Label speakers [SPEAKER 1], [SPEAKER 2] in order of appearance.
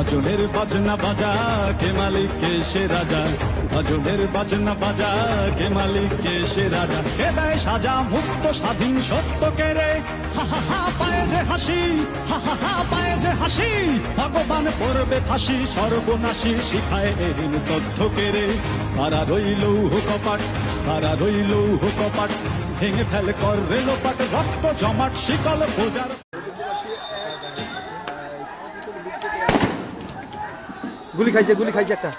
[SPEAKER 1] গাজনের বাজনা বাজা কে মালিক কে সে রাজা, গাজনের বাজনা বাজা কে মালিক কে সে রাজা। কে দেয় সাজা মুক্ত স্বাধীন সত্য কেড়ে, হা হা হা পায়ে যে হাসি, হা হা হা পায়ে যে হাসি। ভগবান পড়বে ফাঁসি সর্বনাশী শিখায় এহীন তথ্য কেড়ে। কারা রইল কপাট, কারা রইল কপাট, ভেঙে ফেল কর রেলোপাট, রক্ত জমাট শিকল বোঝার।
[SPEAKER 2] গুলি খাইছে, গুলি খাইছে একটা।